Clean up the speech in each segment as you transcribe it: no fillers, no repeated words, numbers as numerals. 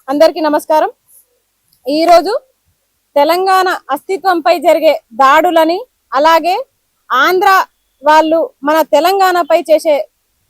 అందరికీ నమస్కారం। ఈ రోజు తెలంగాణ అస్తిత్వంపై జరిగే దాడులని అలాగే ఆంధ్ర వాళ్ళు మన తెలంగాణపై చేసే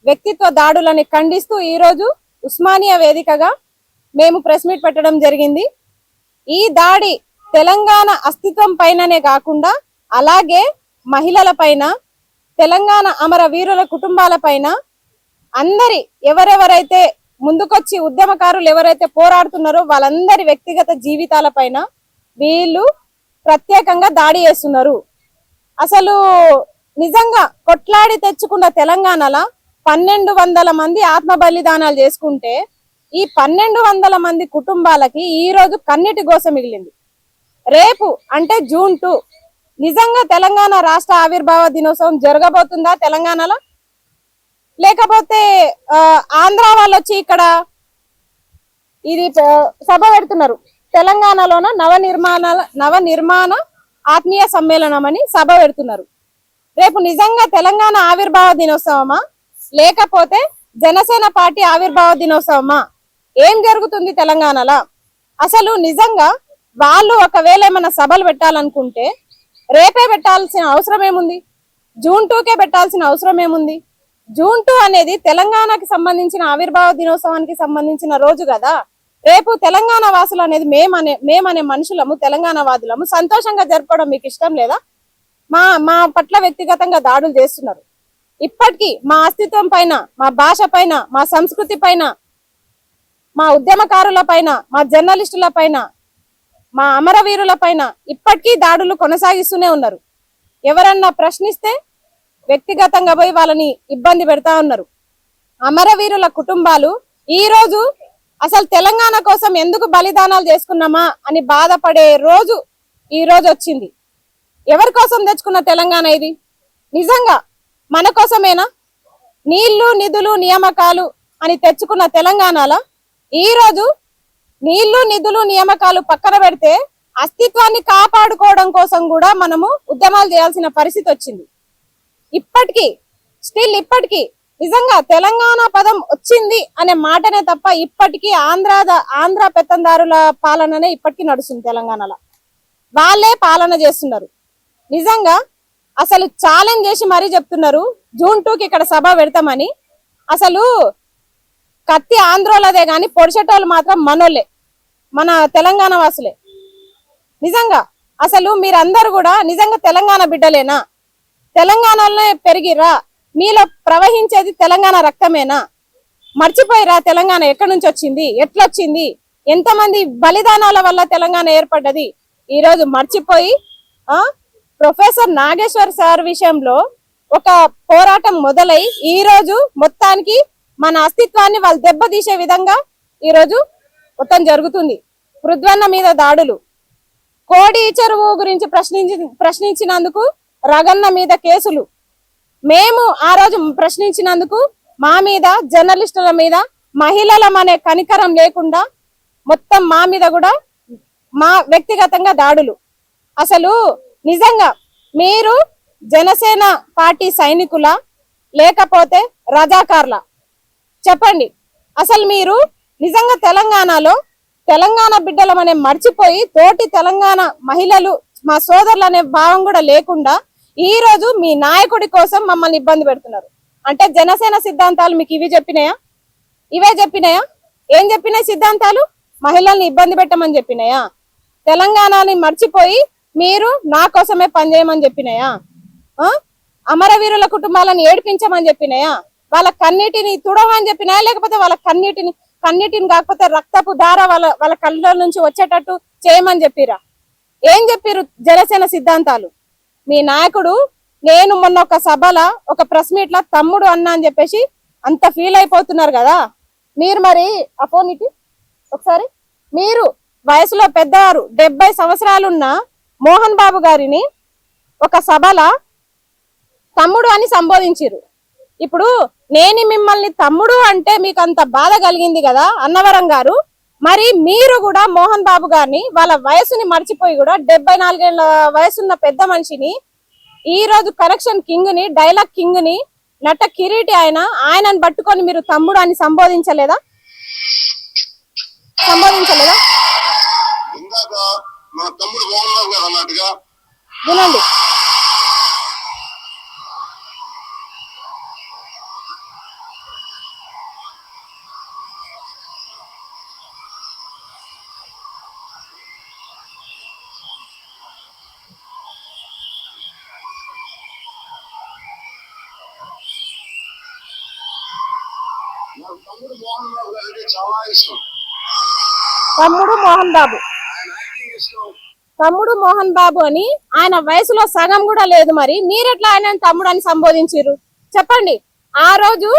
వ్యక్తిత్వ దాడులని ఖండిస్తూ ఈ రోజు ఉస్మానియా వేదికగా మేము ప్రెస్ మీట్ పెట్టడం జరిగింది। ఈ దాడి తెలంగాణ అస్తిత్వం పైననే కాకుండా అలాగే మహిళల పైన తెలంగాణ అమరవీరుల కుటుంబాల పైన అందరి ఎవరెవరైతే ముందుకొచ్చి ఉద్యమకారులు ఎవరైతే పోరాడుతున్నారో వాళ్ళందరి వ్యక్తిగత జీవితాల పైన వీళ్ళు ప్రత్యేకంగా దాడి చేస్తున్నారు। అసలు నిజంగా కొట్లాడి తెచ్చుకున్న తెలంగాణలో 1200 మంది ఆత్మ బలిదానాలు చేసుకుంటే ఈ 1200 మంది కుటుంబాలకి ఈ రోజు కన్నీటి గోస మిగిలింది। రేపు అంటే జూన్ 2 నిజంగా తెలంగాణ రాష్ట్ర ఆవిర్భావ దినోత్సవం జరగబోతుందా తెలంగాణలో, లేకపోతే ఆంధ్ర వాళ్ళు వచ్చి ఇక్కడ ఇది సభ పెడుతున్నారు। తెలంగాణలోన నవనిర్మాణ ఆత్మీయ సమ్మేళనం అని సభ పెడుతున్నారు। రేపు నిజంగా తెలంగాణ ఆవిర్భావ దినోత్సవమా లేకపోతే జనసేన పార్టీ ఆవిర్భావ దినోత్సవమా? ఏం జరుగుతుంది తెలంగాణలో? అసలు నిజంగా వాళ్ళు ఒకవేళ ఏమైనా సభలు పెట్టాలనుకుంటే రేపే పెట్టాల్సిన అవసరం ఏముంది? జూన్ 2కే పెట్టాల్సిన అవసరం ఏముంది? జూన్ 2 అనేది తెలంగాణకి సంబంధించిన ఆవిర్భావ దినోత్సవానికి సంబంధించిన రోజు కదా। రేపు తెలంగాణ వాసులు అనేది మేమనే మనుషులము, తెలంగాణ వాదులము సంతోషంగా జరుపుకోవడం మీకు ఇష్టం లేదా? మా పట్ల వ్యక్తిగతంగా దాడులు చేస్తున్నారు। ఇప్పటికీ మా అస్తిత్వం పైన, మా భాష పైన, మా సంస్కృతి పైన, మా ఉద్యమకారుల పైన, మా జర్నలిస్టుల పైన, మా అమరవీరుల పైన ఇప్పటికీ దాడులు కొనసాగిస్తూనే ఉన్నారు। ఎవరన్నా ప్రశ్నిస్తే వ్యక్తిగతంగా పోయి వాళ్ళని ఇబ్బంది పెడతా ఉన్నారు। అమరవీరుల కుటుంబాలు ఈ రోజు అసలు తెలంగాణ కోసం ఎందుకు బలిదానాలు చేసుకున్నామా అని బాధపడే రోజు ఈ రోజు వచ్చింది। ఎవరి కోసం తెచ్చుకున్న తెలంగాణ ఇది? నిజంగా మన కోసమేనా? నీళ్లు నిధులు నియామకాలు అని తెచ్చుకున్న తెలంగాణలో ఈ రోజు నీళ్లు నిధులు నియామకాలు పక్కన పెడితే అస్తిత్వాన్ని కాపాడుకోవడం కోసం కూడా మనము ఉద్యమాలు చేయాల్సిన పరిస్థితి వచ్చింది। ఇప్పటికీ నిజంగా తెలంగాణ పదం వచ్చింది అనే మాటనే తప్ప ఇప్పటికీ ఆంధ్ర పెత్తందారుల పాలననే ఇప్పటికీ నడుస్తుంది। తెలంగాణలో వాళ్ళే పాలన చేస్తున్నారు। నిజంగా అసలు ఛాలెంజ్ చేసి మరీ చెప్తున్నారు జూన్ 2కి ఇక్కడ సభ పెడతామని। అసలు కత్తి ఆంధ్రోలదే గాని పొడిచేటోళ్ళు మాత్రం మనోళ్ళే, మన తెలంగాణ వాసులే। నిజంగా అసలు మీరందరూ కూడా నిజంగా తెలంగాణ బిడ్డలేనా? తెలంగాణలోనే పెరిగిరా? మీలో ప్రవహించేది తెలంగాణ రక్తమేనా? మర్చిపోయిరా తెలంగాణ ఎక్కడి నుంచి వచ్చింది, ఎట్లొచ్చింది, ఎంతమంది బలిదానాల వల్ల తెలంగాణ ఏర్పడ్డది ఈ రోజు మర్చిపోయి ప్రొఫెసర్ నాగేశ్వర్ సార్ విషయంలో ఒక పోరాటం మొదలై ఈ రోజు మొత్తానికి మన అస్తిత్వాన్ని వాళ్ళు దెబ్బతీసే విధంగా ఈ రోజు మొత్తం జరుగుతుంది। పృథ్వన్న మీద దాడులు, కోడి చెరువు గురించి ప్రశ్నించినందుకు రగన్న మీద కేసులు, మేము ఆ రోజు ప్రశ్నించినందుకు మా మీద, జర్నలిస్టుల మీద, మహిళలమనే కనికరం లేకుండా మొత్తం మా మీద కూడా మా వ్యక్తిగతంగా దాడులు। అసలు నిజంగా మీరు జనసేన పార్టీ సైనికుల లేకపోతే రజాకార్ల? చెప్పండి। అసలు మీరు నిజంగా తెలంగాణలో తెలంగాణ బిడ్డలమనే మర్చిపోయి తోటి తెలంగాణ మహిళలు మా సోదరులు అనే భావం కూడా లేకుండా ఈ రోజు మీ నాయకుడి కోసం మమ్మల్ని ఇబ్బంది పెడుతున్నారు। అంటే జనసేన సిద్ధాంతాలు మీకు ఇవే చెప్పినాయా? ఏం చెప్పినాయి సిద్ధాంతాలు? మహిళల్ని ఇబ్బంది పెట్టమని చెప్పినాయా? తెలంగాణని మర్చిపోయి మీరు నా కోసమే పనిచేయమని చెప్పినాయా? అమరవీరుల కుటుంబాలను ఏడిపించమని చెప్పినాయా? వాళ్ళ కన్నీటిని తుడవని చెప్పినాయా? లేకపోతే వాళ్ళ కన్నీటిని కాకపోతే రక్తపు ధార వాళ్ళ కళ్ళ నుంచి వచ్చేటట్టు చేయమని చెప్పిరా? ఏం చెప్పిరు జనసేన సిద్ధాంతాలు? మీ నాయకుడు నేను మొన్న ఒక సభలో ఒక ప్రెస్ మీట్ లో తమ్ముడు అన్నా అని చెప్పేసి అంత ఫీల్ అయిపోతున్నారు కదా మీరు। మరి ఆ ఫోన్ ఇటు ఒకసారి, మీరు వయసులో పెద్దవారు 70 సంవత్సరాలున్న మోహన్ బాబు గారిని ఒక సభలో తమ్ముడు అని సంబోధించారు। ఇప్పుడు నేను మిమ్మల్ని తమ్ముడు అంటే మీకు అంత బాధ కలిగింది కదా అన్నవరం గారు, మరి మీరు కూడా మోహన్ బాబు గారిని వాళ్ళ వయసుని మర్చిపోయి కూడా 74 ఏళ్ల వయసున్న పెద్ద మనిషిని ఈ రోజు కరెక్షన్ కింగ్ ని, డైలాగ్ కింగ్ ని, నట కిరీటి ఆయనను పట్టుకొని మీరు తమ్ముడు అని సంబోధించలేదా? సంబోధించలేదా? కనిపిస్తలేదా? ఇందాక మన తమ్ముడు బాగున్నారు కదా అన్నట్టుగా వినండి. నాకు తమ్ముడు మోహన్ బాబు గారికి చాలా ఇష్టం. తమ్ముడు మోహన్ బాబు, ఆయన యాక్టింగ్ ఇష్టం. తమ్ముడు మోహన్ బాబు అని ఆయన వయసులో సగం కూడా లేదు. మరి మీరెట్లా ఆయన తమ్ముడు అని సంబోధించారు చెప్పండి? ఆ రోజు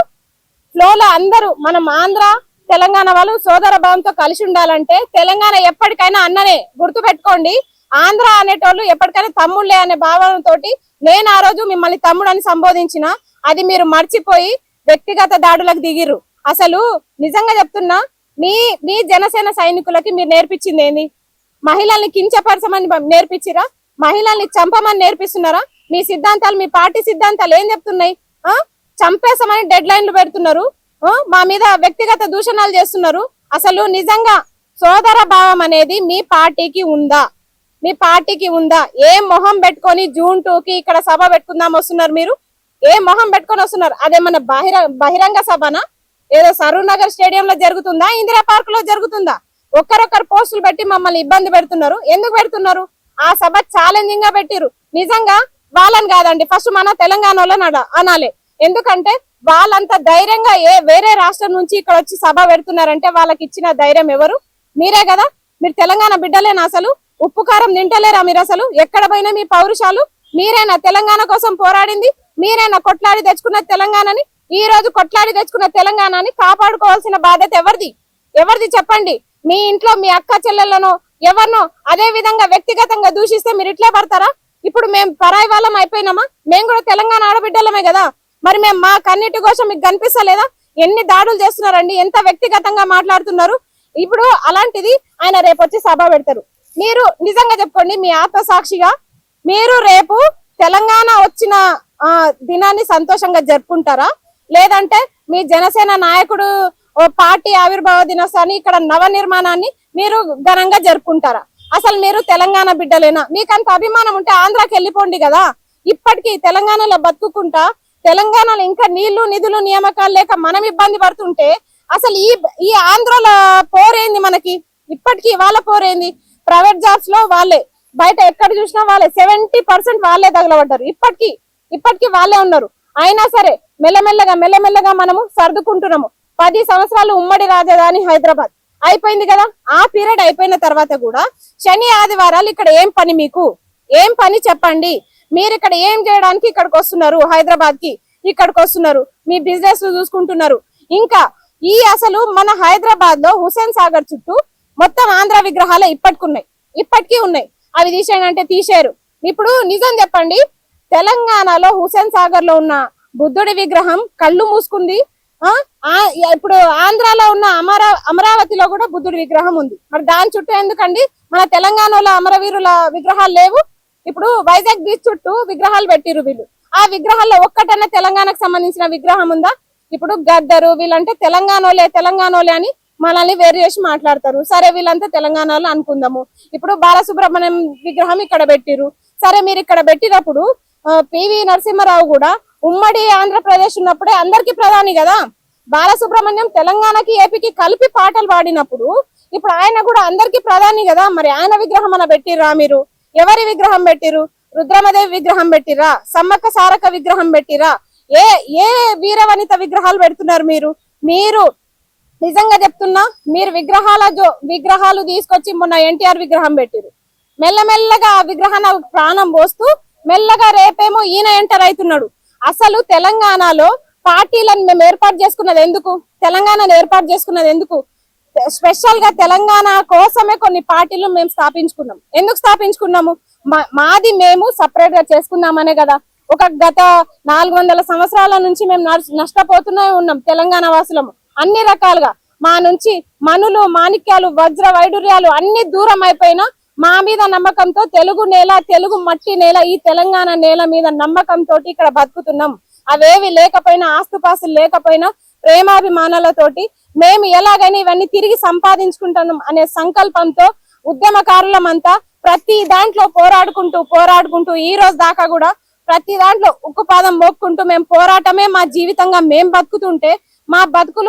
ఫ్లోలో అందరూ మనం ఆంధ్ర తెలంగాణ వాళ్ళు సోదర భావంతో కలిసి ఉండాలంటే తెలంగాణ ఎప్పటికైనా అన్ననే గుర్తు పెట్టుకోండి. ఆంధ్ర అనేటోళ్ళు ఎప్పటికైనా తమ్ముళ్ళే అనే భావనతో నేను ఆ రోజు మిమ్మల్ని తమ్ముడు అని సంబోధించిన, అది మీరు మర్చిపోయి వ్యక్తిగత దాడులకు దిగిర్రు. అసలు నిజంగా చెప్తున్నా, మీ జనసేన సైనికులకి మీరు నేర్పించింది ఏంది? మహిళల్ని కించపరచమని నేర్పించిరా? మహిళల్ని చంపమని నేర్పిస్తున్నారా? మీ సిద్ధాంతాలు, మీ పార్టీ సిద్ధాంతాలు ఏం చెప్తున్నాయి? చంపేసామని డెడ్ లైన్లు పెడుతున్నారు, మా మీద వ్యక్తిగత దూషణాలు చేస్తున్నారు. అసలు నిజంగా సోదర భావం అనేది మీ పార్టీకి ఉందా? మీ పార్టీకి ఉందా? ఏ మొహం పెట్టుకొని జూన్ 2కి ఇక్కడ సభ పెట్టుకుందాం వస్తున్నారు మీరు? ఏ మొహం పెట్టుకొని వస్తున్నారు? అదేమన్నా బహిరంగ సభనా? ఏదో సరూర్ నగర్ స్టేడియంలో జరుగుతుందా? ఇందిరా పార్క్ లో జరుగుతుందా? ఒక్కరొక్కరు పోస్టులు పెట్టి మమ్మల్ని ఇబ్బంది పెడుతున్నారు. ఎందుకు పెడుతున్నారు? ఆ సభ ఛాలెంజింగ్ గా పెట్టిరు. నిజంగా వాళ్ళని కాదండి, ఫస్ట్ మన తెలంగాణలో అనాలి. ఎందుకంటే వాళ్ళంత ధైర్యంగా వేరే రాష్ట్రం నుంచి ఇక్కడ వచ్చి సభ పెడుతున్నారంటే వాళ్ళకి ఇచ్చిన ధైర్యం ఎవరు? మీరే కదా. మీరు తెలంగాణ బిడ్డలేనా? అసలు ఉప్పు కారం తింటలేరా మీరు? అసలు ఎక్కడ పోయినా మీ పౌరుషాలు? మీరేనా తెలంగాణ కోసం పోరాడింది? మీరేనా కొట్లాడి తెచ్చుకున్న తెలంగాణని? ఈ రోజు కొట్లాడి తెచ్చుకున్న తెలంగాణని కాపాడుకోవాల్సిన బాధ్యత ఎవరిది చెప్పండి? మీ ఇంట్లో మీ అక్క చెల్లెళ్ళనో ఎవరినో అదే విధంగా వ్యక్తిగతంగా దూషిస్తే మీరు ఇట్లే పడతారా? ఇప్పుడు మేము పరాయి వాళ్ళం అయిపోయినామా? మేము కూడా తెలంగాణ ఆడబిడ్డలమే కదా. మరి మేము మా కన్నిటి కోసం మీకు కనిపిస్తలేదా? ఎన్ని దాడులు చేస్తున్నారండి, ఎంత వ్యక్తిగతంగా మాట్లాడుతున్నారు. ఇప్పుడు అలాంటిది ఆయన రేపు వచ్చి సభ పెడతారు. మీరు నిజంగా చెప్పుకోండి, మీ ఆత్మ సాక్షిగా మీరు రేపు తెలంగాణ వచ్చిన దినాన్ని సంతోషంగా జరుపుకుంటారా? లేదంటే మీ జనసేన నాయకుడు పార్టీ ఆవిర్భావ దినోత్సవాన్ని, ఇక్కడ నవ నిర్మాణాన్ని మీరు ఘనంగా జరుపుకుంటారా? అసలు మీరు తెలంగాణ బిడ్డలేనా? మీకంత అభిమానం ఉంటే ఆంధ్రాకి వెళ్ళిపోండి కదా. ఇప్పటికీ తెలంగాణలో బతుకుంటా, తెలంగాణలో ఇంకా నీళ్లు నిధులు నియామకాలు లేక మనం ఇబ్బంది పడుతుంటే అసలు ఈ ఆంధ్రలో పోరేంది మనకి? ఇప్పటికీ వాళ్ళ పోరేంది? ప్రైవేట్ జాబ్స్ లో వాళ్ళే, బయట ఎక్కడ చూసినా వాళ్ళే, 70% వాళ్ళే తగలబడ్డారు. ఇప్పటికీ వాళ్ళే ఉన్నారు. అయినా సరే మెల్లమెల్లగా మనము సర్దుకుంటున్నాము. 10 సంవత్సరాలు ఉమ్మడి రాజధాని హైదరాబాద్ అయిపోయింది కదా. ఆ పీరియడ్ అయిపోయిన తర్వాత కూడా శని ఆదివారాలు ఇక్కడ ఏం పని? మీకు ఏం పని చెప్పండి? మీరు ఇక్కడ ఏం చేయడానికి ఇక్కడికి వస్తున్నారు? హైదరాబాద్ కి ఇక్కడికి వస్తున్నారు, మీ బిజినెస్ చూసుకుంటున్నారు. ఇంకా అసలు మన హైదరాబాద్ లో హుసేన్ సాగర్ చుట్టూ మొత్తం ఆంధ్ర విగ్రహాలు ఇప్పటికీ ఉన్నాయి. అవి తీసేయండి తీసేయరు. ఇప్పుడు నిజం చెప్పండి, తెలంగాణలో హుసేన్ సాగర్ లో ఉన్న బుద్ధుడి విగ్రహం కళ్ళు మూసుకుంది. ఇప్పుడు ఆంధ్రాలో ఉన్న అమరావతిలో కూడా బుద్ధుడి విగ్రహం ఉంది. మరి దాని చుట్టూ ఎందుకండి మన తెలంగాణలో అమరవీరుల విగ్రహాలు లేవు? ఇప్పుడు వైజాగ్ బీచ్ చుట్టూ విగ్రహాలు పెట్టిరు వీళ్ళు. ఆ విగ్రహాల్లో ఒక్కటన్నా తెలంగాణకు సంబంధించిన విగ్రహం ఉందా? ఇప్పుడు గద్దరు వీళ్ళంటే తెలంగాణోలే అని మనల్ని వేరు చేసి మాట్లాడతారు. సరే, వీళ్ళంతా తెలంగాణలో అనుకుందాము. ఇప్పుడు బాలసుబ్రహ్మణ్యం విగ్రహం ఇక్కడ పెట్టిరు. సరే, మీరు ఇక్కడ పెట్టినప్పుడు పివి నరసింహారావు కూడా ఉమ్మడి ఆంధ్రప్రదేశ్ ఉన్నప్పుడే అందరికి ప్రధాని కదా. బాలసుబ్రహ్మణ్యం తెలంగాణకి ఏపీకి కలిపి పాటలు పాడినప్పుడు ఇప్పుడు ఆయన కూడా అందరికి ప్రధాని కదా. మరి ఆయన విగ్రహం అన్న పెట్టిర్రా మీరు? ఎవరి విగ్రహం పెట్టిరు? రుద్రమదేవి విగ్రహం పెట్టిరా? సమ్మక్క సారక్క విగ్రహం పెట్టిరా? ఏ వీరవనిత విగ్రహాలు పెడుతున్నారు మీరు? నిజంగా చెప్తున్నా, మీరు విగ్రహాలు తీసుకొచ్చి మొన్న ఎన్టీఆర్ విగ్రహం పెట్టిరు. మెల్లమెల్లగా ఆ విగ్రహాన్ని ప్రాణం పోస్తూ మెల్లగా రేపేమో ఈయన ఎంటర్ అవుతున్నాడు. అసలు తెలంగాణలో పార్టీలను మేము ఏర్పాటు చేసుకున్నది ఎందుకు? తెలంగాణను ఏర్పాటు చేసుకున్నది ఎందుకు? స్పెషల్ గా తెలంగాణ కోసమే కొన్ని పార్టీలు మేము స్థాపించుకున్నాం. ఎందుకు స్థాపించుకున్నాము? మాది మేము సపరేట్ గా చేసుకుందామనే కదా. గత 400 సంవత్సరాల నుంచి మేము నష్టపోతూనే ఉన్నాం తెలంగాణ వాసులము. అన్ని రకాలుగా మా నుంచి మనులు, మాణిక్యాలు, వజ్ర వైడూర్యాలు అన్ని దూరం అయిపోయినా మా మీద నమ్మకంతో తెలుగు నేల, తెలుగు మట్టి నేల, ఈ తెలంగాణ నేల మీద నమ్మకంతో ఇక్కడ బతుకుతున్నాం. అవేవి లేకపోయినా, ఆస్తుపాస్తులు లేకపోయినా, ప్రేమాభిమానాలతోటి మేము ఎలాగైనా ఇవన్నీ తిరిగి సంపాదించుకుంటాం అనే సంకల్పంతో ఉద్యమకారులమంతా ప్రతి దాంట్లో పోరాడుకుంటూ ఈ రోజు దాకా కూడా ప్రతి దాంట్లో ఉక్కుపాదం మోక్కుంటూ మేము పోరాటమే మా జీవితంగా మేము బతుకుతుంటే మా బతుకులు